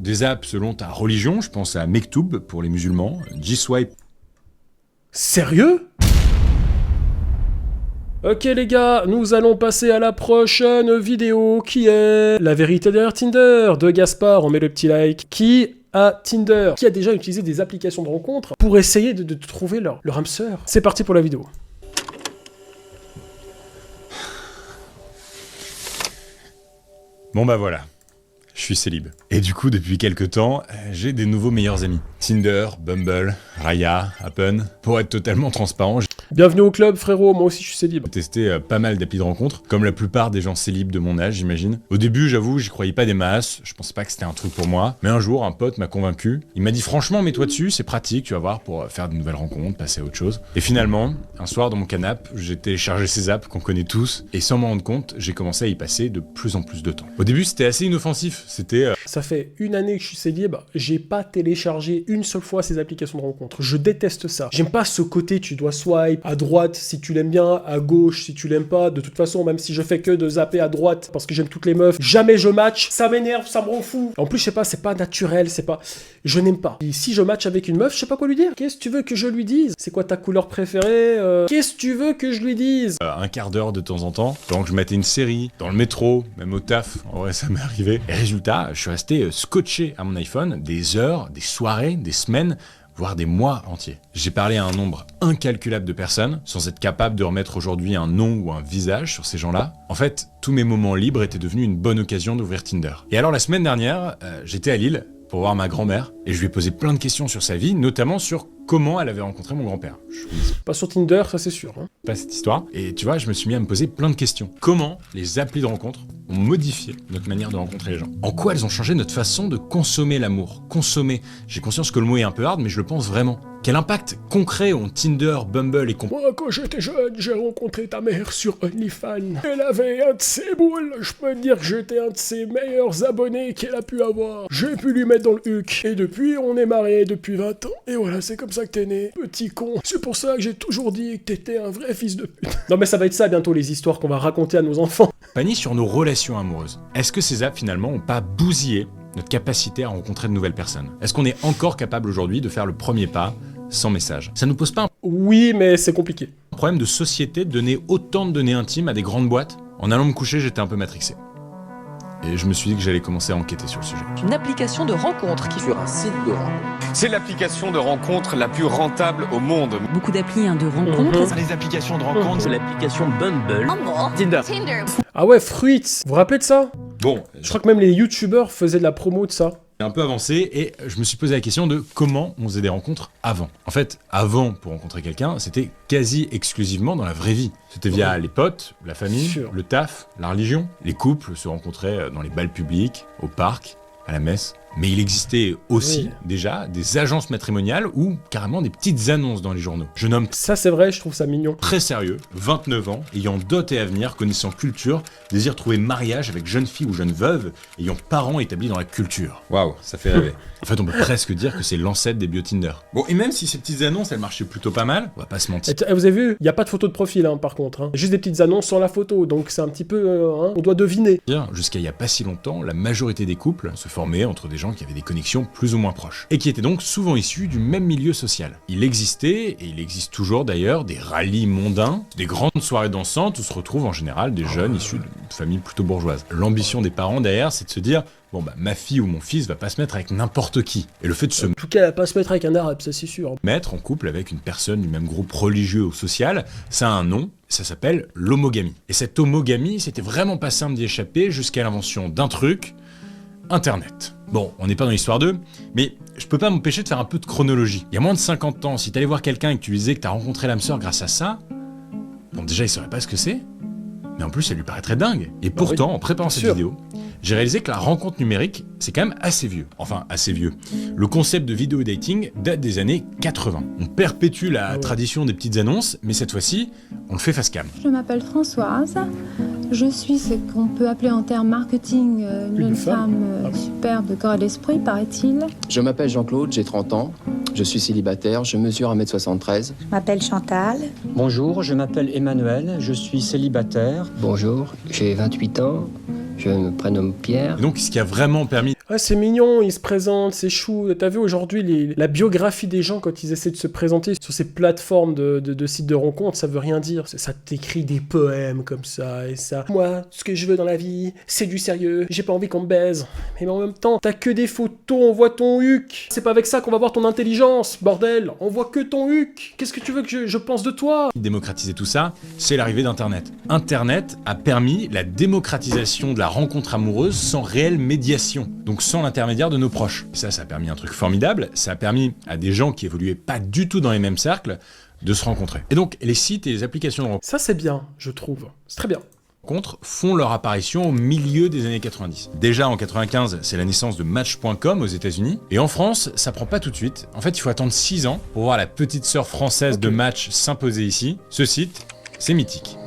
Des apps selon ta religion, je pense à Mektoub pour les musulmans, G-Swipe. Sérieux? Ok les gars, nous allons passer à la prochaine vidéo qui est la vérité derrière Tinder de Gaspard, on met le petit like. Qui a Tinder? Qui a déjà utilisé des applications de rencontres pour essayer de trouver leur âme sœur? C'est parti pour la vidéo. Bon bah voilà, je suis célib. Et du coup, depuis quelques temps, j'ai des nouveaux meilleurs amis. Tinder, Bumble, Raya, Happen. Pour être totalement transparent, j'ai Bienvenue au club frérot, moi aussi je suis célib. testé pas mal d'applis de rencontres, comme la plupart des gens célibes de mon âge, j'imagine. Au début, j'avoue, j'y croyais pas des masses, je pensais pas que c'était un truc pour moi. Mais un jour, un pote m'a convaincu. Il m'a dit franchement, mets-toi dessus, c'est pratique, tu vas voir, pour faire de nouvelles rencontres, passer à autre chose. Et finalement, un soir dans mon canapé, j'ai téléchargé ces apps qu'on connaît tous, et sans m'en rendre compte, j'ai commencé à y passer de plus en plus de temps. Au début, c'était assez inoffensif, c'était... Ça fait une année que je suis célib, j'ai pas téléchargé une seule fois ces applications de rencontres. Je déteste ça. J'aime pas ce côté, tu dois swipe à droite si tu l'aimes bien, à gauche si tu l'aimes pas. De toute façon, même si je fais que de zapper à droite parce que j'aime toutes les meufs, jamais je match. Ça m'énerve, ça me rend fou. En plus, je sais pas, c'est pas naturel, c'est pas... Je n'aime pas. Et si je match avec une meuf, je sais pas quoi lui dire. Qu'est-ce que tu veux que je lui dise? C'est quoi ta couleur préférée? Qu'est-ce que tu veux que je lui dise? un quart d'heure de temps en temps, pendant que je matais une série, dans le métro, même au taf, en vrai ça m'est arrivé. Et résultat, je suis resté scotché à mon iPhone des heures, des soirées, des semaines, voire des mois entiers. J'ai parlé à un nombre incalculable de personnes, sans être capable de remettre aujourd'hui un nom ou un visage sur ces gens-là. En fait, tous mes moments libres étaient devenus une bonne occasion d'ouvrir Tinder. Et alors la semaine dernière, j'étais à Lille pour voir ma grand-mère, et je lui ai posé plein de questions sur sa vie, notamment sur comment elle avait rencontré mon grand-père. Je connaissais Pas sur Tinder, ça c'est sûr. Hein. pas cette histoire, et tu vois, je me suis mis à me poser plein de questions. Comment les applis de rencontre ont modifié notre manière de rencontrer les gens? En quoi elles ont changé notre façon de consommer l'amour? Consommer. J'ai conscience que le mot est un peu hard, mais je le pense vraiment. Quel impact concret ont Tinder, Bumble et compagnie? Moi, quand j'étais jeune, j'ai rencontré ta mère sur OnlyFans. Elle avait un de ses boules. Je peux te dire que j'étais un de ses meilleurs abonnés qu'elle a pu avoir. J'ai pu lui mettre dans le huc. Et depuis, on est mariés depuis 20 ans. Et voilà, c'est comme ça que t'es né, petit con. C'est pour ça que j'ai toujours dit que t'étais un vrai fils de pute. Non mais ça va être ça bientôt, les histoires qu'on va raconter à nos enfants. Sur nos relations amoureuses. Est-ce que ces apps finalement ont pas bousillé notre capacité à rencontrer de nouvelles personnes? Est-ce qu'on est encore capable aujourd'hui de faire le premier pas sans message? Ça nous pose pas Oui, mais c'est compliqué. un problème de société de donner autant de données intimes à des grandes boîtes? En allant me coucher, j'étais un peu matrixé. Et je me suis dit que j'allais commencer à enquêter sur le sujet. Une application de rencontre qui Sur un site de rencontre. C'est l'application de rencontre la plus rentable au monde. beaucoup d'applis de rencontre. Les applications de rencontre, C'est l'application Bumble. Tinder. Ah ouais, Fruits, vous vous rappelez de ça? Bon, Je crois que même les youtubeurs faisaient de la promo de ça. j'ai un peu avancé et je me suis posé la question de comment on faisait des rencontres avant. En fait, avant, pour rencontrer quelqu'un, c'était quasi exclusivement dans la vraie vie. C'était via les potes, la famille, Sûr. le taf, la religion. Les couples se rencontraient dans les bals publics, au parc, à la messe. Mais il existait aussi, Oui. déjà, des agences matrimoniales ou carrément des petites annonces dans les journaux. Jeune homme Ça c'est vrai, je trouve ça mignon. très sérieux, 29 ans, ayant dot et avenir, connaissant culture, désire trouver mariage avec jeune fille ou jeune veuve, ayant parents établis dans la culture. Waouh, ça fait rêver. En fait, on peut presque dire que c'est l'ancêtre des bio-Tinder. Bon, et même si ces petites annonces, elles marchaient plutôt pas mal, on va pas se mentir. Et vous avez vu, il n'y a pas de photo de profil hein, par contre. Hein. Juste des petites annonces sans la photo, donc c'est un petit peu... on doit deviner. Jusqu'à il y a pas si longtemps, la majorité des couples se formaient entre des gens qui avaient des connexions plus ou moins proches, et qui étaient donc souvent issus du même milieu social. Il existait, et il existe toujours d'ailleurs, des rallyes mondains, des grandes soirées dansantes où se retrouvent en général des jeunes issus de familles plutôt bourgeoises. L'ambition des parents derrière, c'est de se dire, bon bah ma fille ou mon fils va pas se mettre avec n'importe qui. Et le fait de se En tout cas, elle va pas se mettre avec un arabe, ça c'est sûr. mettre en couple avec une personne du même groupe religieux ou social, ça a un nom, ça s'appelle l'homogamie. Et cette homogamie, c'était vraiment pas simple d'y échapper jusqu'à l'invention d'un truc, Internet. Bon, on n'est pas dans l'histoire d'eux, mais je peux pas m'empêcher de faire un peu de chronologie. Il y a moins de 50 ans, si t'allais voir quelqu'un et que tu lui disais que t'as rencontré l'âme sœur grâce à ça, bon déjà il saurait pas ce que c'est, mais en plus ça lui paraîtrait dingue. Et pourtant, oui, en préparant bien cette sûr. vidéo, j'ai réalisé que la rencontre numérique, c'est quand même assez vieux. Enfin, assez vieux. Le concept de vidéo dating date des années 80. On perpétue la ouais. tradition des petites annonces, mais cette fois-ci, on le fait face cam. Je m'appelle Françoise. Je suis ce qu'on peut appeler en termes marketing une Une jeune femme. femme Ah bon. superbe de corps et d'esprit, paraît-il. Je m'appelle Jean-Claude, j'ai 30 ans. Je suis célibataire, je mesure 1m73. Je m'appelle Chantal. Bonjour, je m'appelle Emmanuel, je suis célibataire. Bonjour, j'ai 28 ans, je me prénomme Pierre. Et donc, ce qui a vraiment permis Ah, c'est mignon, ils se présentent, c'est chou. T'as vu aujourd'hui la biographie des gens quand ils essaient de se présenter sur ces plateformes de sites de rencontres, ça veut rien dire. Ça t'écrit des poèmes comme ça et ça. Moi, ce que je veux dans la vie, c'est du sérieux. J'ai pas envie qu'on me baise. Mais en même temps, t'as que des photos, on voit ton huc. C'est pas avec ça qu'on va voir ton intelligence, bordel. On voit que ton huc. Qu'est-ce que tu veux que je pense de toi? Démocratiser tout ça, c'est l'arrivée d'Internet. Internet a permis la démocratisation de la rencontre amoureuse sans réelle médiation, donc sans l'intermédiaire de nos proches. Et ça a permis un truc formidable, ça a permis à des gens qui évoluaient pas du tout dans les mêmes cercles de se rencontrer. Et donc, les sites et les applications de rencontre Ça, c'est bien, je trouve. C'est très bien. font leur apparition au milieu des années 90. Déjà en 95, c'est la naissance de Match.com aux États-Unis. Et en France, ça prend pas tout de suite. En fait, il faut attendre 6 ans pour voir la petite sœur française de Match s'imposer ici. Ce site, c'est mythique.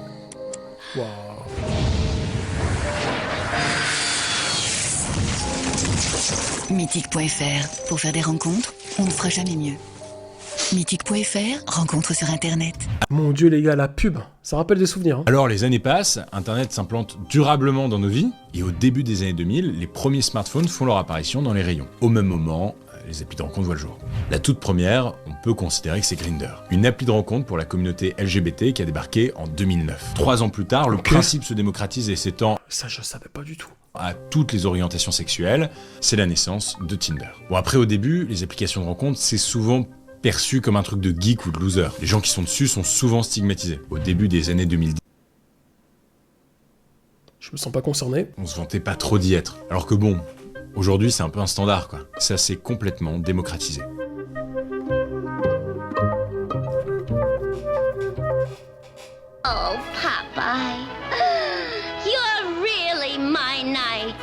Waouh. Mythique.fr. Pour faire des rencontres, on ne fera jamais mieux. Mythique.fr. Rencontres sur Internet. Mon Dieu, les gars, la pub, ça rappelle des souvenirs. Hein. Alors les années passent, Internet s'implante durablement dans nos vies, et au début des années 2000, les premiers smartphones font leur apparition dans les rayons. Au même moment, les applis de rencontre voient le jour. La toute première, on peut considérer que c'est Grindr, une appli de rencontre pour la communauté LGBT qui a débarqué en 2009. 3 ans plus tard, le principe se démocratise et s'étend Ça, je savais pas du tout. à toutes les orientations sexuelles. C'est la naissance de Tinder. Bon, après, au début, les applications de rencontre, c'est souvent perçu comme un truc de geek ou de loser. Les gens qui sont dessus sont souvent stigmatisés. Au début des années 2010, Je me sens pas concerné. on se vantait pas trop d'y être. Alors que bon, aujourd'hui c'est un peu un standard quoi. Ça s'est complètement démocratisé. Oh, Popeye, you're really my knight.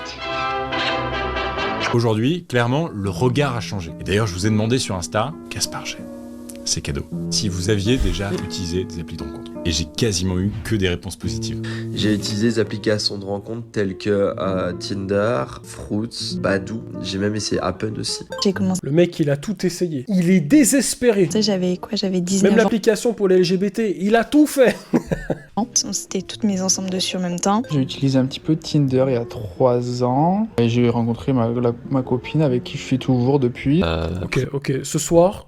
Aujourd'hui, clairement, le regard a changé. Et d'ailleurs, je vous ai demandé sur Insta, Gaspard G, c'est cadeau, si vous aviez déjà utilisé des applis de rencontre. Et j'ai quasiment eu que des réponses positives. J'ai utilisé des applications de rencontres telles que Tinder, Fruits, Badoo. J'ai même essayé Happen aussi. J'ai commencé. Le mec, il a tout essayé. Il est désespéré. J'avais 19 Même ans. l'application pour les LGBT, il a tout fait. On s'était toutes mises ensemble dessus en même temps. J'ai utilisé un petit peu Tinder il y a 3 ans. Et j'ai rencontré ma copine avec qui je suis toujours depuis. Ok. Ce soir,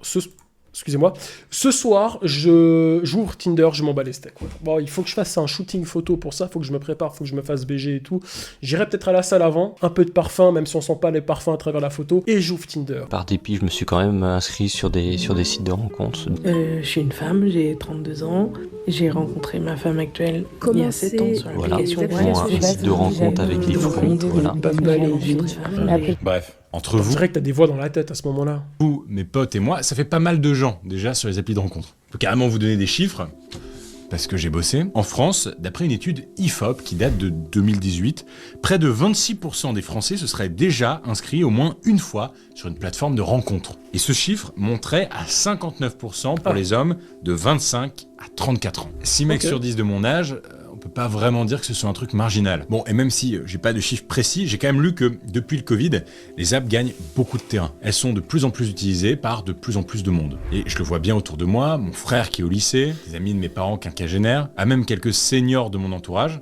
j'ouvre Tinder, je m'en bats les steaks. Ouais. Bon, il faut que je fasse un shooting photo pour ça, faut que je me prépare, faut que je me fasse BG et tout. J'irai peut-être à la salle avant, un peu de parfum, même si on sent pas les parfums à travers la photo, et j'ouvre Tinder. Par dépit, je me suis quand même inscrit sur des sites de rencontres. Je suis une femme, j'ai 32 ans. J'ai rencontré ma femme actuelle il y a 7 ans sur l'application. Un site de rencontre avec des fruits. Voilà. Bref, entre On vous, dirait que t'as des voix dans la tête à ce moment-là. vous, mes potes et moi, ça fait pas mal de gens déjà sur les applis de rencontre. Je peux carrément vous donner des chiffres, parce que j'ai bossé. En France, d'après une étude IFOP qui date de 2018, près de 26% des Français se seraient déjà inscrits au moins une fois sur une plateforme de rencontre. Et ce chiffre monterait à 59% pour les hommes de 25 à 34 ans. 6 mecs sur 10 de mon âge, on peut pas vraiment dire que ce soit un truc marginal. Bon, et même si j'ai pas de chiffres précis, j'ai quand même lu que depuis le Covid, les apps gagnent beaucoup de terrain. Elles sont de plus en plus utilisées par de plus en plus de monde. Et je le vois bien autour de moi, mon frère qui est au lycée, des amis de mes parents quinquagénaires, à même quelques seniors de mon entourage.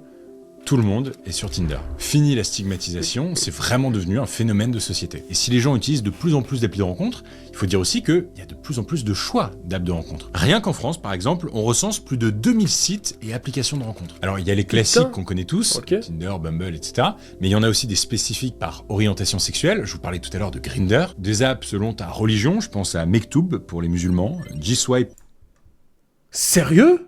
Tout le monde est sur Tinder. Fini la stigmatisation, c'est vraiment devenu un phénomène de société. Et si les gens utilisent de plus en plus d'applis de rencontre, il faut dire aussi qu'il y a de plus en plus de choix d'apps de rencontre. Rien qu'en France, par exemple, on recense plus de 2000 sites et applications de rencontre. Alors il y a les classiques qu'on connaît tous, Tinder, Bumble, etc. Mais il y en a aussi des spécifiques par orientation sexuelle. Je vous parlais tout à l'heure de Grindr. Des apps selon ta religion, je pense à Mektoub pour les musulmans, G-Swipe. Sérieux?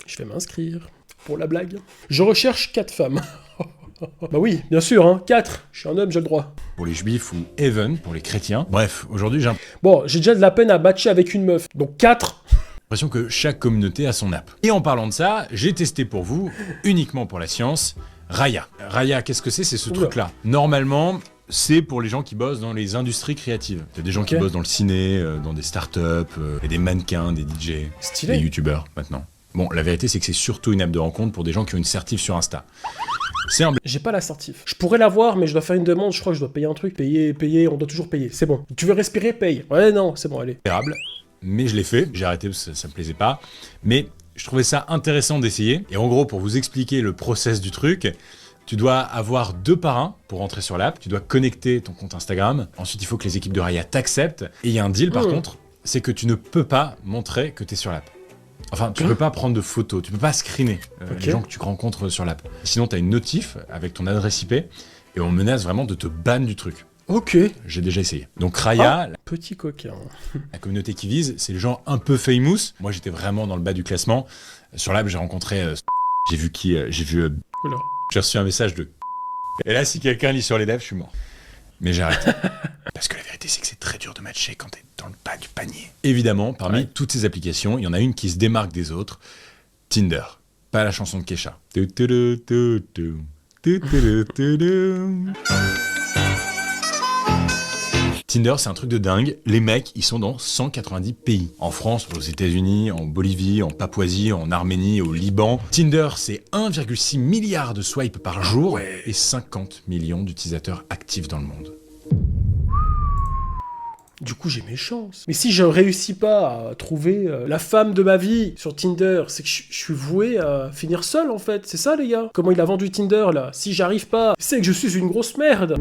Je vais m'inscrire. Pour la blague. Je recherche 4 femmes. Bah oui, bien sûr, hein, 4. Je suis un homme, j'ai le droit. Pour les juifs ou Even pour les chrétiens. Bref, aujourd'hui j'ai déjà de la peine à matcher avec une meuf. Donc 4. l'impression que chaque communauté a son app. Et en parlant de ça, j'ai testé pour vous, uniquement pour la science, Raya. Raya, qu'est-ce que c'est ce truc-là. Normalement, c'est pour les gens qui bossent dans les industries créatives. Il y a des gens qui bossent dans le ciné, dans des startups, et des mannequins, des DJ, Stylé. des youtubeurs maintenant. Bon, la vérité, c'est que c'est surtout une app de rencontre pour des gens qui ont une certif sur Insta. J'ai pas la certif. Je pourrais l'avoir, mais je dois faire une demande, je crois que je dois payer un truc. Payer, on doit toujours payer. C'est bon. Tu veux respirer, paye. Ouais, non, c'est bon, allez. Mais je l'ai fait, j'ai arrêté parce que ça me plaisait pas. Mais je trouvais ça intéressant d'essayer. Et en gros, pour vous expliquer le process du truc, Tu dois avoir 2 parrains pour rentrer sur l'app, tu dois connecter ton compte Instagram, ensuite il faut que les équipes de Raya t'acceptent, et il y a un deal par contre, c'est que tu ne peux pas montrer que tu es sur l'app. Enfin, tu peux pas prendre de photos, tu peux pas screener les gens que tu rencontres sur l'app. Sinon, tu as une notif avec ton adresse IP, et on menace vraiment de te ban du truc. Ok. J'ai déjà essayé. Donc Raya, petit coquin. La communauté qui vise, c'est les gens un peu famous. Moi, j'étais vraiment dans le bas du classement. Sur l'app, j'ai rencontré... j'ai vu qui j'ai reçu un message de... Et là, si quelqu'un lit sur les devs, je suis mort. Mais j'ai arrêté. Parce que la vérité, c'est que c'est très dur de matcher quand t'es dans le bas du panier. Évidemment, parmi toutes ces applications, il y en a une qui se démarque des autres. Tinder. Pas la chanson de Kesha. Tinder, c'est un truc de dingue. Les mecs, ils sont dans 190 pays. En France, aux États-Unis, en Bolivie, en Papouasie, en Arménie, au Liban. Tinder, c'est 1,6 milliard de swipes par jour et 50 millions d'utilisateurs actifs dans le monde. Du coup, j'ai mes chances. Mais si je réussis pas à trouver la femme de ma vie sur Tinder, c'est que je suis voué à finir seul, en fait. C'est ça, les gars. Comment il a vendu Tinder, là? Si j'arrive pas, c'est que je suis une grosse merde.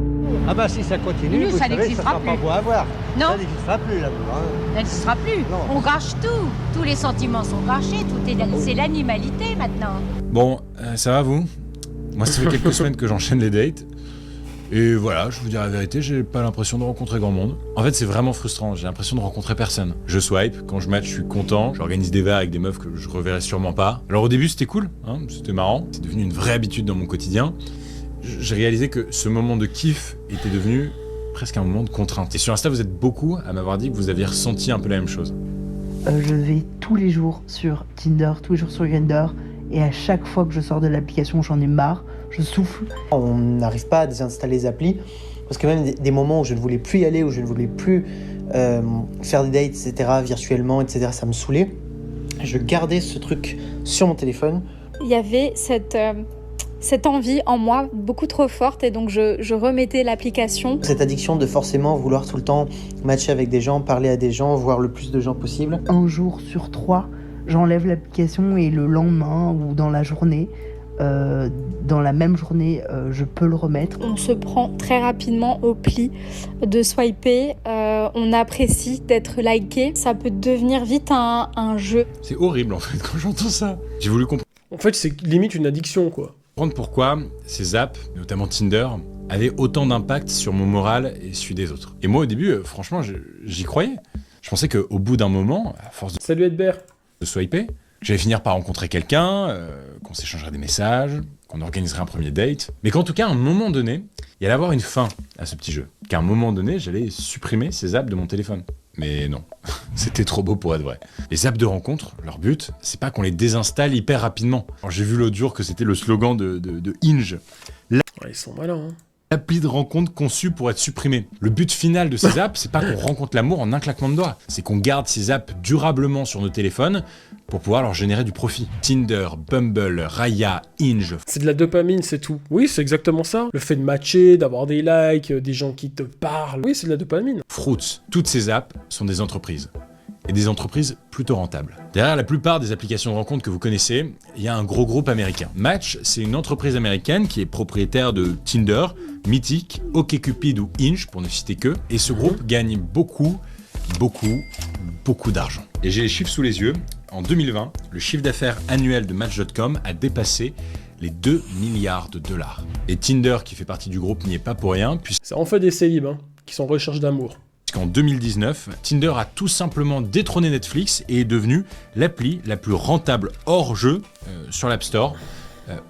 Ah bah si ça continue, nous, vous ça savez, n'existera sera plus. pas beau à voir. Non. Ça n'existera plus, là. Hein. Ça n'existera plus. Non. On gâche tout. Tous les sentiments sont gâchés. C'est l'animalité, maintenant. Bon, ça va, vous? Moi, ça fait quelques semaines que j'enchaîne les dates. Et voilà, je vous dire la vérité, j'ai pas l'impression de rencontrer grand monde. En fait, c'est vraiment frustrant, j'ai l'impression de rencontrer personne. Je swipe, quand je match, je suis content, j'organise des verres avec des meufs que je reverrai sûrement pas. Alors au début, c'était cool, hein, c'était marrant, c'est devenu une vraie habitude dans mon quotidien. J'ai réalisé que ce moment de kiff était devenu presque un moment de contrainte. Et sur Insta, vous êtes beaucoup à m'avoir dit que vous aviez ressenti un peu la même chose. Je vais tous les jours sur Tinder, tous les jours sur Grindr, et à chaque fois que je sors de l'application, j'en ai marre. Je souffle. On n'arrive pas à désinstaller les applis parce que même des moments où je ne voulais plus y aller, où je ne voulais plus faire des dates, etc., virtuellement, etc., ça me saoulait. Je gardais ce truc sur mon téléphone. Il y avait cette envie en moi beaucoup trop forte et donc je remettais l'application. Cette addiction de forcément vouloir tout le temps matcher avec des gens, parler à des gens, voir le plus de gens possible. Un jour sur 3, j'enlève l'application et le lendemain ou dans la journée, dans la même journée, je peux le remettre. On se prend très rapidement au pli de swiper, on apprécie d'être liké, ça peut devenir vite un jeu. C'est horrible en fait quand j'entends ça. J'ai voulu comprendre. En fait, c'est limite une addiction, quoi. Comprendre pourquoi ces apps, notamment Tinder, avaient autant d'impact sur mon moral et celui des autres. Et moi au début, franchement, j'y croyais. Je pensais qu'au bout d'un moment, à force de... Salut Edbert. De swiper, j'allais finir par rencontrer quelqu'un, qu'on s'échangerait des messages, qu'on organiserait un premier date, mais qu'en tout cas, à un moment donné, il allait avoir une fin à ce petit jeu. Qu'à un moment donné, j'allais supprimer ces apps de mon téléphone. Mais non, c'était trop beau pour être vrai. Les apps de rencontre, leur but, c'est pas qu'on les désinstalle hyper rapidement. Alors, j'ai vu l'autre jour que c'était le slogan de Hinge. Ouais, ils sont malins, hein. L'appli de rencontre conçue pour être supprimée. Le but final de ces apps, c'est pas qu'on rencontre l'amour en un claquement de doigts. C'est qu'on garde ces apps durablement sur nos téléphones pour pouvoir leur générer du profit. Tinder, Bumble, Raya, Hinge. C'est de la dopamine, c'est tout. Oui, c'est exactement ça. Le fait de matcher, d'avoir des likes, des gens qui te parlent. Oui, c'est de la dopamine. Fruits. Toutes ces apps sont des entreprises. Et des entreprises plutôt rentables. Derrière la plupart des applications de rencontre que vous connaissez, il y a un gros groupe américain. Match, c'est une entreprise américaine qui est propriétaire de Tinder, Mythic, OkCupid ou Hinge, pour ne citer que. Et ce groupe gagne beaucoup d'argent. Et j'ai les chiffres sous les yeux. En 2020, le chiffre d'affaires annuel de Match.com a dépassé les 2 milliards de dollars. Et Tinder, qui fait partie du groupe, n'y est pas pour rien, puisque... Ça en fait des célibes, hein, qui sont en recherche d'amour. Qu'en 2019, Tinder a tout simplement détrôné Netflix et est devenu l'appli la plus rentable hors jeu sur l'App Store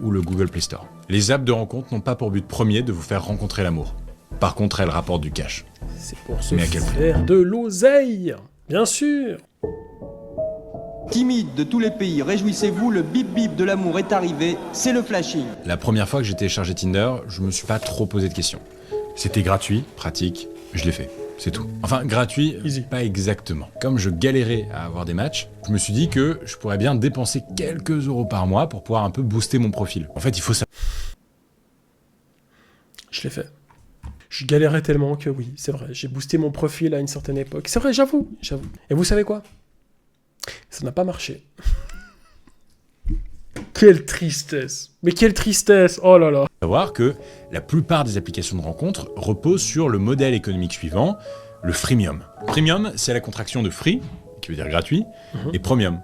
ou le Google Play Store. Les apps de rencontre n'ont pas pour but premier de vous faire rencontrer l'amour. Par contre, elles rapportent du cash. C'est pour se faire de l'oseille, bien sûr. Timide de tous les pays, réjouissez-vous, le bip bip de l'amour est arrivé, c'est le flashing. La première fois que j'ai téléchargé Tinder, je me suis pas trop posé de questions. C'était gratuit, pratique, je l'ai fait. C'est tout. Enfin, gratuit, pas exactement. Comme je galérais à avoir des matchs, je me suis dit que je pourrais bien dépenser quelques euros par mois pour pouvoir un peu booster mon profil. En fait, il faut ça. Je l'ai fait. Je galérais tellement que oui, c'est vrai, j'ai boosté mon profil à une certaine époque. C'est vrai, j'avoue. Et vous savez quoi ? Ça n'a pas marché. Quelle tristesse. Mais quelle tristesse. Oh là là. Savoir que la plupart des applications de rencontres reposent sur le modèle économique suivant, le freemium. Premium, c'est la contraction de free, qui veut dire gratuit, et premium,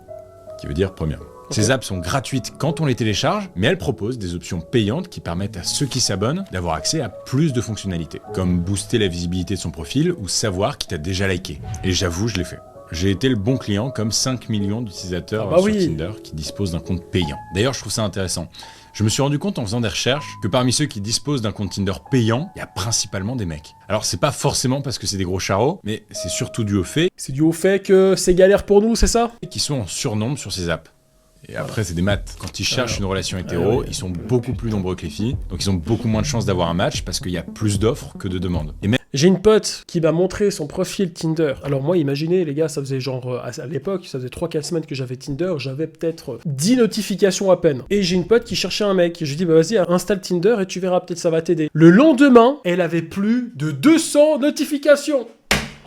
qui veut dire premium. Ces apps sont gratuites quand on les télécharge, mais elles proposent des options payantes qui permettent à ceux qui s'abonnent d'avoir accès à plus de fonctionnalités, comme booster la visibilité de son profil ou savoir qui t'a déjà liké. Et j'avoue, je l'ai fait. J'ai été le bon client comme 5 millions d'utilisateurs sur Tinder qui disposent d'un compte payant. D'ailleurs, je trouve ça intéressant. Je me suis rendu compte en faisant des recherches que parmi ceux qui disposent d'un compte Tinder payant, il y a principalement des mecs. Alors c'est pas forcément parce que c'est des gros charros, mais c'est surtout dû au fait... C'est dû au fait que c'est galère pour nous, c'est ça ? Qui sont en surnombre sur ces apps. Et après, c'est des maths. Quand ils cherchent une relation hétéro, ils sont beaucoup plus nombreux que les filles, donc ils ont beaucoup moins de chances d'avoir un match parce qu'il y a plus d'offres que de demandes. Et même... J'ai une pote qui m'a montré son profil Tinder. Alors moi, imaginez, les gars, ça faisait genre, à l'époque, ça faisait 3-4 semaines que j'avais Tinder, j'avais peut-être 10 notifications à peine. Et j'ai une pote qui cherchait un mec. Je lui dis, bah vas-y, installe Tinder et tu verras, peut-être ça va t'aider. Le lendemain, elle avait plus de 200 notifications.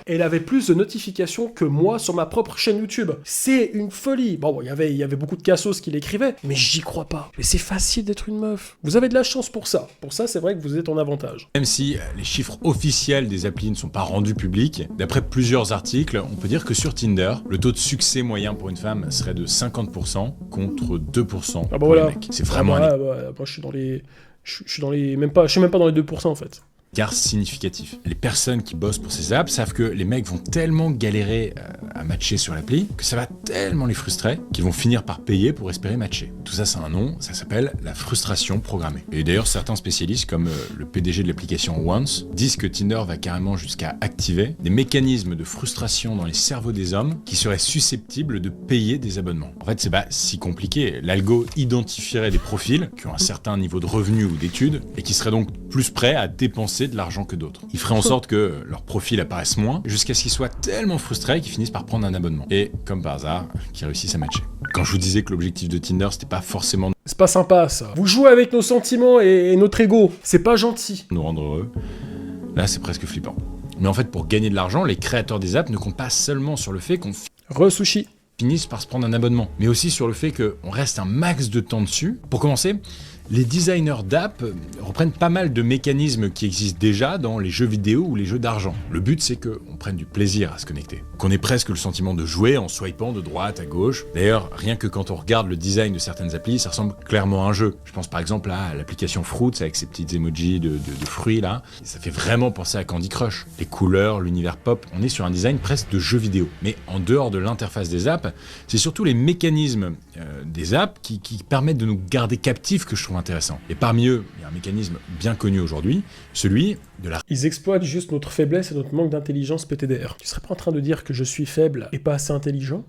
Elle avait plus de notifications que moi sur ma propre chaîne YouTube. C'est une folie. Bon, il y avait beaucoup de cassos qui l'écrivaient, mais j'y crois pas. Mais c'est facile d'être une meuf. Vous avez de la chance pour ça. Pour ça, c'est vrai que vous êtes en avantage. Même si les chiffres officiels des applis ne sont pas rendus publics, d'après plusieurs articles, on peut dire que sur Tinder, le taux de succès moyen pour une femme serait de 50% contre 2% pour les mecs. C'est vraiment moi, je suis dans les... Je suis même pas dans les 2% en fait. Car significatif. Les personnes qui bossent pour ces apps savent que les mecs vont tellement galérer à matcher sur l'appli que ça va tellement les frustrer qu'ils vont finir par payer pour espérer matcher. Tout ça, c'est un nom, ça s'appelle la frustration programmée. Et d'ailleurs, certains spécialistes, comme le PDG de l'application Once, disent que Tinder va carrément jusqu'à activer des mécanismes de frustration dans les cerveaux des hommes qui seraient susceptibles de payer des abonnements. En fait, c'est pas si compliqué. L'algo identifierait des profils qui ont un certain niveau de revenus ou d'études et qui seraient donc plus prêts à dépenser de l'argent que d'autres. Ils feraient en sorte que leur profil apparaisse moins, jusqu'à ce qu'ils soient tellement frustrés qu'ils finissent par prendre un abonnement. Et, comme par hasard, qu'ils réussissent à matcher. Quand je vous disais que l'objectif de Tinder, c'était pas forcément... C'est pas sympa, ça. Vous jouez avec nos sentiments et notre ego. C'est pas gentil. Nous rendre heureux. Là, c'est presque flippant. Mais en fait, pour gagner de l'argent, les créateurs des apps ne comptent pas seulement sur le fait qu'on... Re-sushi. Finissent par se prendre un abonnement, mais aussi sur le fait qu'on reste un max de temps dessus. Pour commencer, les designers d'app reprennent pas mal de mécanismes qui existent déjà dans les jeux vidéo ou les jeux d'argent. Le but, c'est qu'on prenne du plaisir à se connecter, qu'on ait presque le sentiment de jouer en swipant de droite à gauche. D'ailleurs, rien que quand on regarde le design de certaines applis, ça ressemble clairement à un jeu. Je pense par exemple à l'application Fruits avec ses petites emojis de fruits là. Ça fait vraiment penser à Candy Crush. Les couleurs, l'univers pop, on est sur un design presque de jeu vidéo. Mais en dehors de l'interface des apps, c'est surtout les mécanismes des apps qui permettent de nous garder captifs que je trouve intéressant. Et parmi eux, il y a un mécanisme bien connu aujourd'hui, celui de la... Ils exploitent juste notre faiblesse et notre manque d'intelligence PTDR. Tu serais pas en train de dire que je suis faible et pas assez intelligent ?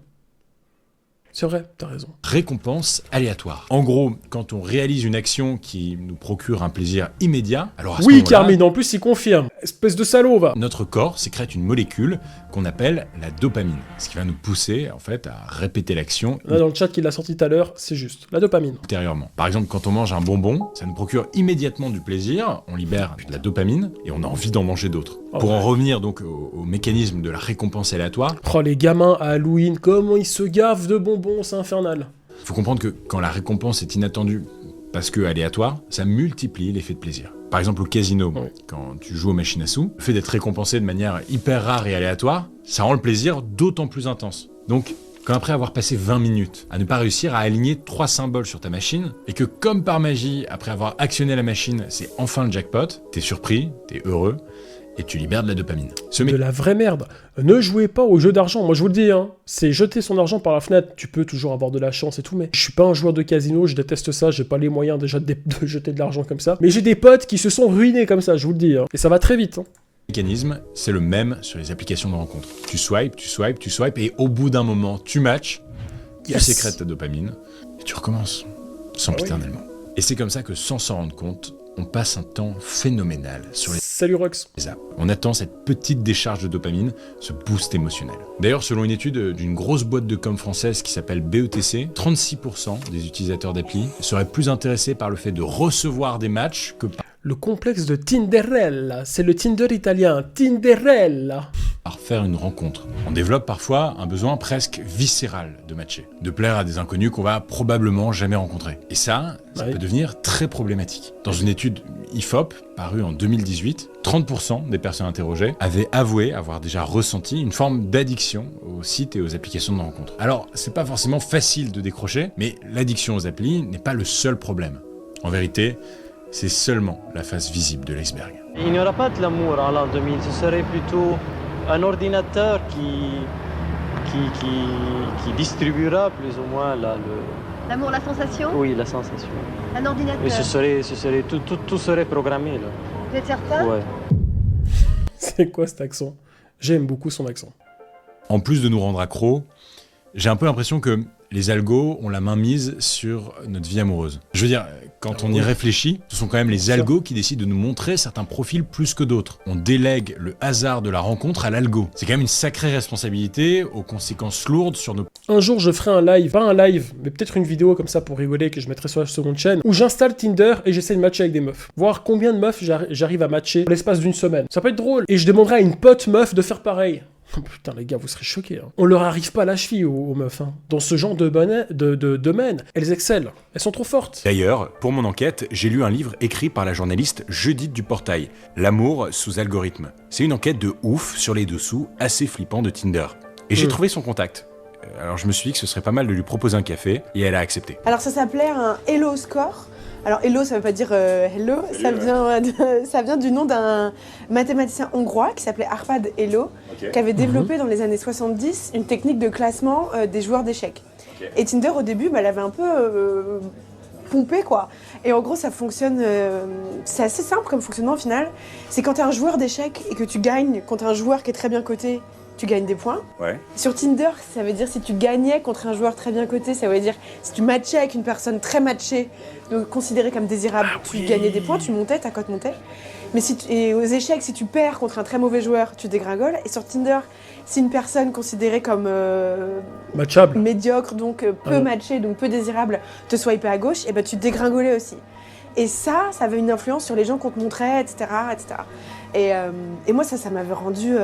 C'est vrai, t'as raison. Récompense aléatoire. En gros, quand on réalise une action qui nous procure un plaisir immédiat, alors à ce oui, Carmine, en plus il confirme. Espèce de salaud, va. Notre corps sécrète une molécule qu'on appelle la dopamine, ce qui va nous pousser en fait à répéter l'action. Là, dans le chat qu'il a sorti tout à l'heure, c'est juste la dopamine. Ultérieurement. Par exemple, quand on mange un bonbon, ça nous procure immédiatement du plaisir, on libère de la dopamine et on a envie d'en manger d'autres. Pour en revenir donc au mécanisme de la récompense aléatoire. Oh, les gamins à Halloween, comment ils se gavent de bonbons, c'est infernal. Faut comprendre que quand la récompense est inattendue parce que aléatoire, ça multiplie l'effet de plaisir. Par exemple au casino, quand tu joues aux machines à sous, le fait d'être récompensé de manière hyper rare et aléatoire, ça rend le plaisir d'autant plus intense. Donc, quand après avoir passé 20 minutes à ne pas réussir à aligner 3 symboles sur ta machine, et que comme par magie, après avoir actionné la machine, c'est enfin le jackpot, t'es surpris, t'es heureux, et tu libères de la dopamine. De la vraie merde. Ne jouez pas aux jeux d'argent, moi je vous le dis, hein. C'est jeter son argent par la fenêtre. Tu peux toujours avoir de la chance et tout, mais je suis pas un joueur de casino, je déteste ça, j'ai pas les moyens déjà de jeter de l'argent comme ça. Mais j'ai des potes qui se sont ruinés comme ça, je vous le dis, hein. Et ça va très vite, hein. Le mécanisme, c'est le même sur les applications de rencontre. Tu swipes, et au bout d'un moment, tu matches, tu sécrètes ta dopamine, et tu recommences, sempiternellement. Oui. Et c'est comme ça que, sans s'en rendre compte, on passe un temps phénoménal sur les... Salut Rox. On attend cette petite décharge de dopamine, ce boost émotionnel. D'ailleurs, selon une étude d'une grosse boîte de com française qui s'appelle BETC, 36% des utilisateurs d'appli seraient plus intéressés par le fait de recevoir des matchs que par... Le complexe de Tinderella, c'est le Tinder italien, Tinderella. par faire une rencontre. On développe parfois un besoin presque viscéral de matcher, de plaire à des inconnus qu'on va probablement jamais rencontrer. Et ça peut devenir très problématique. Dans une étude IFOP, parue en 2018, 30% des personnes interrogées avaient avoué avoir déjà ressenti une forme d'addiction aux sites et aux applications de rencontres. Alors, c'est pas forcément facile de décrocher, mais l'addiction aux applis n'est pas le seul problème. En vérité, c'est seulement la face visible de l'iceberg. Il n'y aura pas de l'amour en l'an 2000, ce serait plutôt un ordinateur qui distribuera plus ou moins L'amour, la sensation? Oui, la sensation. Un ordinateur? Mais tout serait programmé là. Vous êtes certain? Ouais. C'est quoi cet accent? J'aime beaucoup son accent. En plus de nous rendre accros, j'ai un peu l'impression que les algos ont la main mise sur notre vie amoureuse. Je veux dire, quand on y réfléchit, ce sont quand même les algos qui décident de nous montrer certains profils plus que d'autres. On délègue le hasard de la rencontre à l'algo. C'est quand même une sacrée responsabilité, aux conséquences lourdes sur nos... Un jour, je ferai un live, pas un live, mais peut-être une vidéo comme ça pour rigoler que je mettrai sur la seconde chaîne, où j'installe Tinder et j'essaie de matcher avec des meufs. Voir combien de meufs j'arrive à matcher en l'espace d'une semaine. Ça peut être drôle. Et je demanderai à une pote meuf de faire pareil. Oh, putain les gars, vous serez choqués. Hein. On leur arrive pas à la cheville aux meufs. Hein. Dans ce genre de domaine, elles excellent. Elles sont trop fortes. D'ailleurs, pour mon enquête, j'ai lu un livre écrit par la journaliste Judith Duportail, L'amour sous algorithme. C'est une enquête de ouf sur les dessous assez flippants de Tinder. Et j'ai trouvé son contact. Alors je me suis dit que ce serait pas mal de lui proposer un café, et elle a accepté. Alors ça s'appelait un Hello Score. Alors Hello, ça veut pas dire hello, ça vient du nom d'un mathématicien hongrois qui s'appelait Arpad Hello, qui avait développé dans les années 70 une technique de classement des joueurs d'échecs. Et Tinder au début, elle avait un peu pompé quoi. Et en gros ça fonctionne, c'est assez simple comme fonctionnement au final. C'est quand t'es un joueur d'échecs et que tu gagnes contre un joueur qui est très bien coté, tu gagnes des points. Ouais. Sur Tinder, ça veut dire si tu gagnais contre un joueur très bien coté, ça veut dire si tu matchais avec une personne très matchée, donc considérée comme désirable, tu gagnais des points, tu montais, ta cote montait. Mais et aux échecs, si tu perds contre un très mauvais joueur, tu dégringoles. Et sur Tinder, si une personne considérée comme matchable, médiocre, donc peu matchée, donc peu désirable, te swipait à gauche, et ben tu dégringolais aussi. Et ça avait une influence sur les gens qu'on te montrait, etc. etc. Et moi, ça m'avait rendu...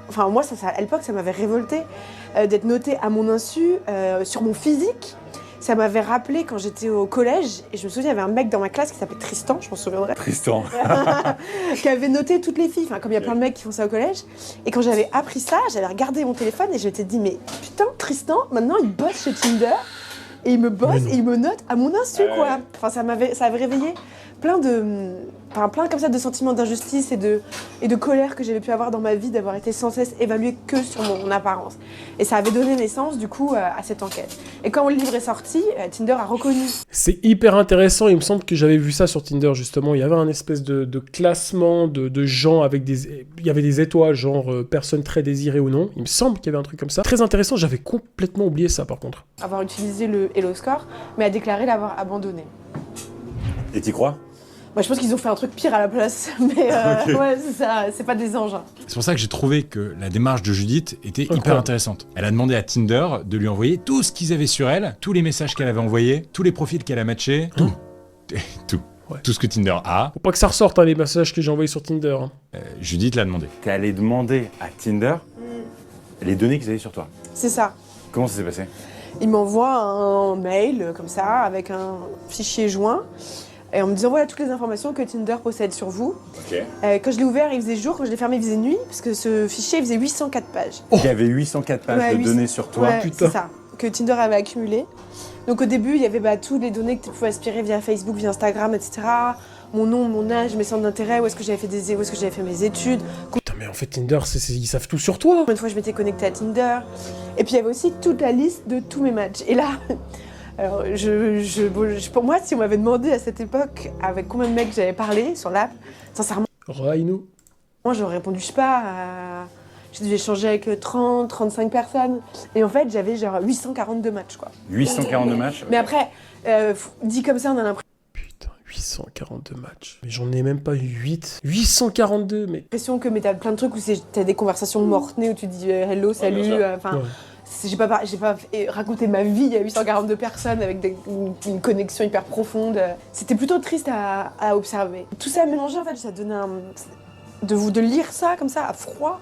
Enfin, moi, à l'époque, ça m'avait révolté d'être notée à mon insu sur mon physique. Ça m'avait rappelé quand j'étais au collège, et je me souviens, il y avait un mec dans ma classe qui s'appelait Tristan, je m'en souviendrai. Tristan. Qui avait noté toutes les filles, enfin, comme il y a plein de mecs qui font ça au collège. Et quand j'avais appris ça, j'avais regardé mon téléphone et je m'étais dit, mais putain, Tristan, maintenant, il bosse chez Tinder, et il me bosse et il me note à mon insu, quoi. Enfin, ça avait réveillé plein comme ça de sentiments d'injustice et de colère que j'avais pu avoir dans ma vie, d'avoir été sans cesse évaluée que sur mon apparence. Et ça avait donné naissance du coup à cette enquête. Et quand le livre est sorti, Tinder a reconnu. C'est hyper intéressant, il me semble que j'avais vu ça sur Tinder justement, il y avait un espèce de classement de gens avec il y avait des étoiles, genre personnes très désirées ou non, il me semble qu'il y avait un truc comme ça. Très intéressant, j'avais complètement oublié ça par contre. Avoir utilisé le Hello Score, mais a déclaré l'avoir abandonné. Et t'y crois ? Je pense qu'ils ont fait un truc pire à la place, mais ouais, c'est ça, c'est pas des anges. C'est pour ça que j'ai trouvé que la démarche de Judith était hyper intéressante. Elle a demandé à Tinder de lui envoyer tout ce qu'ils avaient sur elle, tous les messages qu'elle avait envoyés, tous les profils qu'elle a matchés, tout. Ouais. Tout ce que Tinder a. Faut pas que ça ressorte, les messages que j'ai envoyés sur Tinder. Judith l'a demandé. T'es allé demander à Tinder les données qu'ils avaient sur toi. C'est ça. Comment ça s'est passé ? Il m'envoie un mail comme ça, avec un fichier joint. Et en me disant voilà toutes les informations que Tinder possède sur vous. Quand je l'ai ouvert, il faisait jour, quand je l'ai fermé, il faisait nuit, parce que ce fichier il faisait 804 pages. Il y avait 804 pages de données sur toi. Ouais, putain. C'est ça, que Tinder avait accumulé. Donc au début, il y avait toutes les données que tu pouvais aspirer via Facebook, via Instagram, etc. Mon nom, mon âge, mes centres d'intérêt, où est-ce que j'avais fait mes études. Putain, mais en fait, Tinder, ils savent tout sur toi. Une fois, je m'étais connectée à Tinder. Et puis il y avait aussi toute la liste de tous mes matchs. Et là... Alors, pour moi, si on m'avait demandé à cette époque avec combien de mecs j'avais parlé sur l'app, sincèrement... Raïnou. Moi, j'aurais répondu, je sais pas, j'ai dû échanger avec 30, 35 personnes. Et en fait, j'avais genre 842 matchs, quoi. 842 matchs. Mais après, dit comme ça, on a l'impression... Putain, 842 matchs. Mais j'en ai même pas eu 8. 842, mais... L'impression que t'as plein de trucs où t'as des conversations morte-nées où tu dis hello, salut, enfin... J'ai pas raconté ma vie à 842 personnes avec une connexion hyper profonde. C'était plutôt triste à observer. Tout ça mélangé, en fait, ça donnait de lire ça comme ça à froid.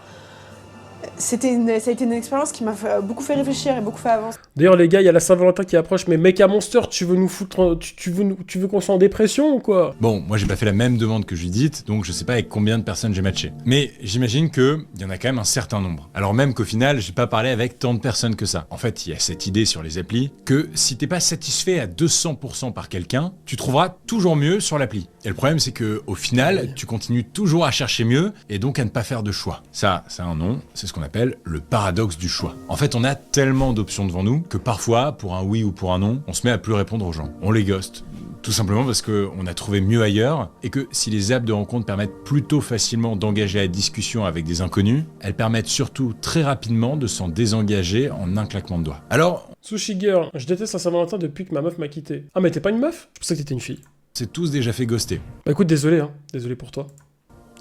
ça a été une expérience qui m'a beaucoup fait réfléchir et beaucoup fait avancer. D'ailleurs, les gars, il y a la Saint-Valentin qui approche, mais Mecha Monster, tu veux nous foutre. Tu veux qu'on soit en dépression ou quoi? Bon, moi j'ai pas fait la même demande que Judith, donc je sais pas avec combien de personnes j'ai matché. Mais j'imagine qu'il y en a quand même un certain nombre. Alors même qu'au final, j'ai pas parlé avec tant de personnes que ça. En fait, il y a cette idée sur les applis que si t'es pas satisfait à 200% par quelqu'un, tu trouveras toujours mieux sur l'appli. Et le problème, c'est que au final, tu continues toujours à chercher mieux et donc à ne pas faire de choix. Ça a un nom, c'est ce qu'on appelle le paradoxe du choix. En fait, on a tellement d'options devant nous que parfois, pour un oui ou pour un non, on se met à plus répondre aux gens. On les ghost. Tout simplement parce qu'on a trouvé mieux ailleurs et que si les apps de rencontre permettent plutôt facilement d'engager la discussion avec des inconnus, elles permettent surtout très rapidement de s'en désengager en un claquement de doigts. Alors... Sushi Girl, je déteste la Saint-Valentin depuis que ma meuf m'a quitté. Ah mais t'es pas une meuf? Je pensais que t'étais une fille. C'est tous déjà fait ghoster. Bah écoute, désolé, hein. Désolé pour toi.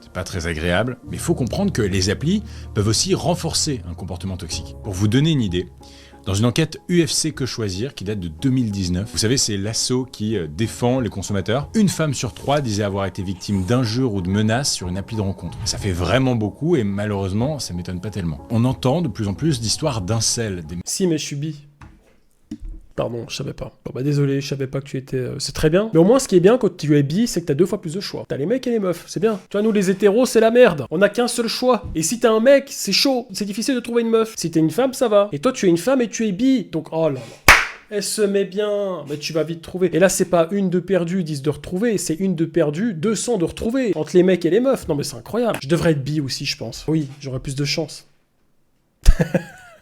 C'est pas très agréable, mais il faut comprendre que les applis peuvent aussi renforcer un comportement toxique. Pour vous donner une idée, dans une enquête UFC Que Choisir qui date de 2019, vous savez, c'est l'asso qui défend les consommateurs, une femme sur 3 disait avoir été victime d'injures ou de menaces sur une appli de rencontre. Ça fait vraiment beaucoup et malheureusement, ça m'étonne pas tellement. On entend de plus en plus d'histoires d'incels. Si, mais je suis bi. Pardon, je savais pas. Bon bah désolé, je savais pas que tu étais... C'est très bien. Mais au moins, ce qui est bien quand tu es bi, c'est que t'as 2 fois plus de choix. T'as les mecs et les meufs, c'est bien. Tu vois, nous les hétéros, c'est la merde. On a qu'un seul choix. Et si t'es un mec, c'est chaud. C'est difficile de trouver une meuf. Si t'es une femme, ça va. Et toi, tu es une femme et tu es bi. Donc, oh là là. Elle se met bien, mais tu vas vite trouver. Et là, c'est pas une de perdue, 10 de retrouver, c'est une de perdue, 200 de retrouver. Entre les mecs et les meufs. Non mais c'est incroyable. Je devrais être bi aussi, je pense. Oui, j'aurais plus de chance.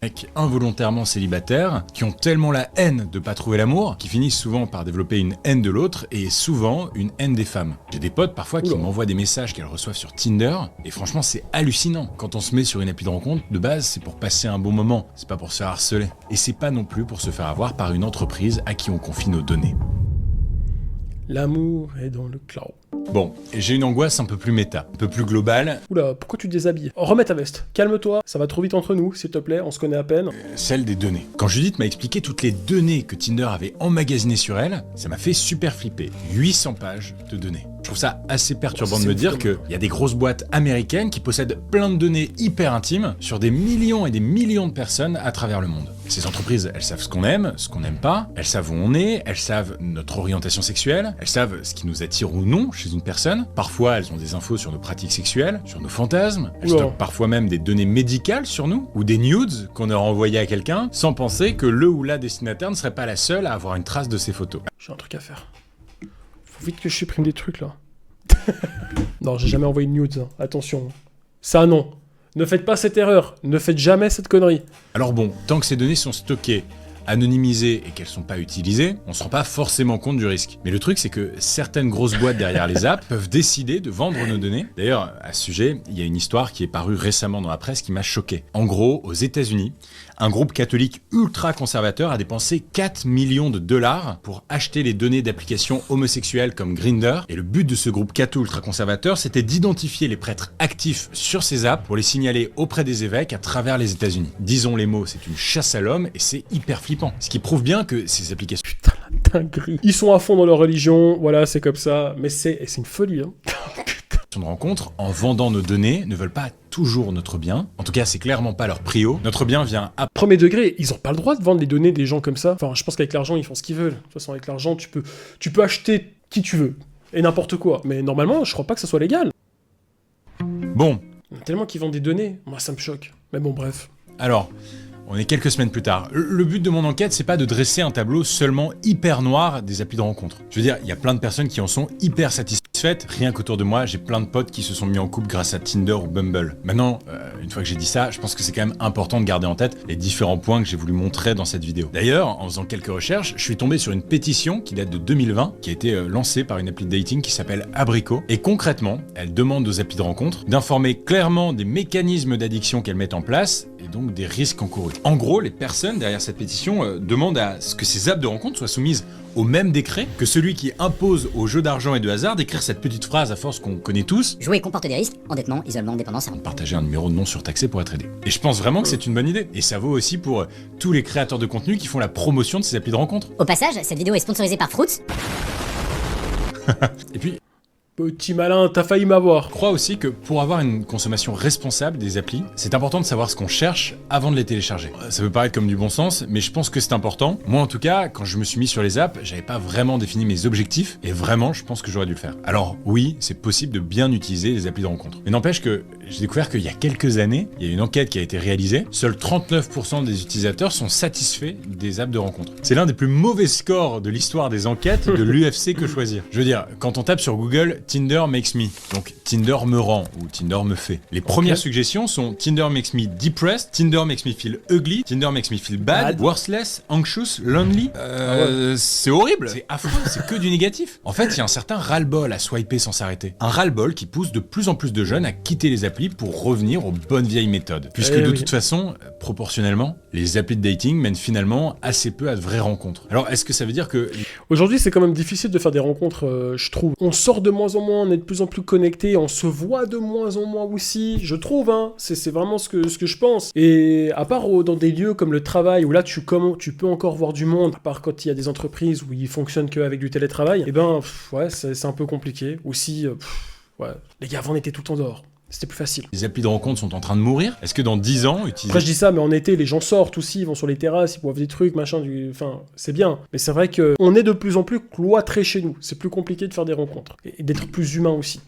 Mecs involontairement célibataires, qui ont tellement la haine de pas trouver l'amour, qui finissent souvent par développer une haine de l'autre, et souvent une haine des femmes. J'ai des potes parfois qui m'envoient des messages qu'elles reçoivent sur Tinder, et franchement c'est hallucinant. Quand on se met sur une appli de rencontre, de base c'est pour passer un bon moment, c'est pas pour se faire harceler. Et c'est pas non plus pour se faire avoir par une entreprise à qui on confie nos données. L'amour est dans le cloud. Bon, et j'ai une angoisse un peu plus méta, un peu plus globale. Oula, pourquoi tu te déshabilles? Remets ta veste, calme-toi, ça va trop vite entre nous, s'il te plaît, on se connaît à peine. Celle des données. Quand Judith m'a expliqué toutes les données que Tinder avait emmagasinées sur elle, ça m'a fait super flipper. 800 pages de données. Je trouve ça assez perturbant de me dire qu'il y a des grosses boîtes américaines qui possèdent plein de données hyper intimes sur des millions et des millions de personnes à travers le monde. Ces entreprises, elles savent ce qu'on aime, ce qu'on n'aime pas, elles savent où on est, elles savent notre orientation sexuelle, elles savent ce qui nous attire ou non chez une personne. Parfois, elles ont des infos sur nos pratiques sexuelles, sur nos fantasmes, elles stockent parfois même des données médicales sur nous, ou des nudes qu'on aurait envoyées à quelqu'un, sans penser que le ou la destinataire ne serait pas la seule à avoir une trace de ces photos. J'ai un truc à faire. Faut vite que je supprime des trucs, là. Non, j'ai jamais envoyé de nudes, hein. Attention. Ça, non. Ne faites pas cette erreur. Ne faites jamais cette connerie. Alors bon, tant que ces données sont stockées, anonymisées et qu'elles sont pas utilisées, on se rend pas forcément compte du risque. Mais le truc, c'est que certaines grosses boîtes derrière les apps peuvent décider de vendre nos données. D'ailleurs, à ce sujet, il y a une histoire qui est parue récemment dans la presse qui m'a choqué. En gros, aux États-Unis, un groupe catholique ultra conservateur a dépensé 4 millions de dollars pour acheter les données d'applications homosexuelles comme Grindr. Et le but de ce groupe catho ultra conservateur, c'était d'identifier les prêtres actifs sur ces apps pour les signaler auprès des évêques à travers les États-Unis. Disons les mots, c'est une chasse à l'homme et c'est hyper flippant. Ce qui prouve bien que ces applications... Putain, la dinguerie. Ils sont à fond dans leur religion, voilà, c'est comme ça. Mais c'est une folie, hein. de rencontre, en vendant nos données, ne veulent pas toujours notre bien. En tout cas, c'est clairement pas leur prio. Notre bien vient à... Premier degré, ils ont pas le droit de vendre les données des gens comme ça. Enfin, je pense qu'avec l'argent, ils font ce qu'ils veulent. De toute façon, avec l'argent, tu peux acheter qui tu veux. Et n'importe quoi. Mais normalement, je crois pas que ça soit légal. Bon. Tellement qu'ils vendent des données. Moi, ça me choque. Mais bon, bref. Alors... on est quelques semaines plus tard. Le but de mon enquête, c'est pas de dresser un tableau seulement hyper noir des applis de rencontre. Je veux dire, il y a plein de personnes qui en sont hyper satisfaites. Rien qu'autour de moi, j'ai plein de potes qui se sont mis en couple grâce à Tinder ou Bumble. Maintenant, une fois que j'ai dit ça, je pense que c'est quand même important de garder en tête les différents points que j'ai voulu montrer dans cette vidéo. D'ailleurs, en faisant quelques recherches, je suis tombé sur une pétition qui date de 2020, qui a été lancée par une appli de dating qui s'appelle Abrico. Et concrètement, elle demande aux applis de rencontre d'informer clairement des mécanismes d'addiction qu'elles mettent en place et donc des risques encourus. En gros, les personnes derrière cette pétition demandent à ce que ces apps de rencontre soient soumises au même décret que celui qui impose aux jeux d'argent et de hasard d'écrire cette petite phrase à force qu'on connaît tous. Jouer comporte des risques, endettement, isolement, dépendance. Partager un numéro de non surtaxé pour être aidé. Et je pense vraiment que c'est une bonne idée. Et ça vaut aussi pour tous les créateurs de contenu qui font la promotion de ces applis de rencontre. Au passage, cette vidéo est sponsorisée par Fruits. Et puis... Petit malin, t'as failli m'avoir. Je crois aussi que pour avoir une consommation responsable des applis, c'est important de savoir ce qu'on cherche avant de les télécharger. Ça peut paraître comme du bon sens, mais je pense que c'est important. Moi en tout cas, quand je me suis mis sur les apps, j'avais pas vraiment défini mes objectifs, et vraiment, je pense que j'aurais dû le faire. Alors oui, c'est possible de bien utiliser les applis de rencontre. Mais n'empêche que j'ai découvert qu'il y a quelques années, il y a une enquête qui a été réalisée, seuls 39% des utilisateurs sont satisfaits des apps de rencontre. C'est l'un des plus mauvais scores de l'histoire des enquêtes de l'UFC Que Choisir. Je veux dire, quand on tape sur Google Tinder makes me, donc Tinder me rend ou Tinder me fait. Les premières suggestions sont Tinder makes me depressed, Tinder makes me feel ugly, Tinder makes me feel bad, worthless, anxious, lonely. C'est horrible, c'est affreux, c'est que du négatif. En fait, il y a un certain ras-le-bol à swiper sans s'arrêter. Un ras-le-bol qui pousse de plus en plus de jeunes à quitter les applis pour revenir aux bonnes vieilles méthodes. Puisque de toute façon, proportionnellement, les applis de dating mènent finalement assez peu à de vraies rencontres. Alors, est-ce que ça veut dire que... Aujourd'hui, c'est quand même difficile de faire des rencontres, je trouve. On sort de moins en moins, on est de plus en plus connectés, on se voit de moins en moins aussi, je trouve, hein. C'est vraiment ce que je pense. Et à part dans des lieux comme le travail, où là, tu peux encore voir du monde, à part quand il y a des entreprises où ils fonctionnent qu'avec du télétravail, et ben, ouais, c'est un peu compliqué. Aussi, ouais, les gars, avant, on était tout le temps dehors. C'était plus facile. Les applis de rencontre sont en train de mourir. Est-ce que dans 10 ans, utiliser... Après, je dis ça, mais en été, les gens sortent aussi, ils vont sur les terrasses, ils boivent des trucs, machin, enfin, c'est bien. Mais c'est vrai qu'on est de plus en plus cloîtrés chez nous. C'est plus compliqué de faire des rencontres. Et d'être plus humain aussi.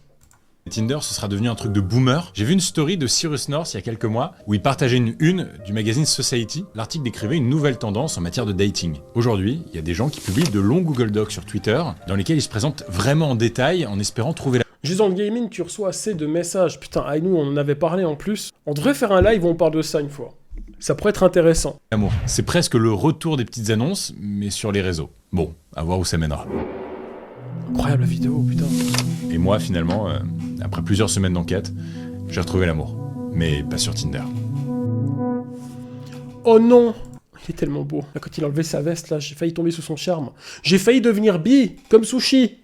Tinder, ce sera devenu un truc de boomer. J'ai vu une story de Cyrus North il y a quelques mois où il partageait une du magazine Society. L'article décrivait une nouvelle tendance en matière de dating. Aujourd'hui, il y a des gens qui publient de longs Google Docs sur Twitter dans lesquels ils se présentent vraiment en détail en espérant trouver la... Juste dans le gaming, tu reçois assez de messages. Putain, avec nous, on en avait parlé en plus. On devrait faire un live où on parle de ça une fois. Ça pourrait être intéressant. L'amour, c'est presque le retour des petites annonces, mais sur les réseaux. Bon, à voir où ça mènera. Incroyable la vidéo, putain. Et moi, finalement, après plusieurs semaines d'enquête, j'ai retrouvé l'amour. Mais pas sur Tinder. Oh non! Il est tellement beau. Là, quand il a enlevé sa veste, là, j'ai failli tomber sous son charme. J'ai failli devenir bi, comme Sushi.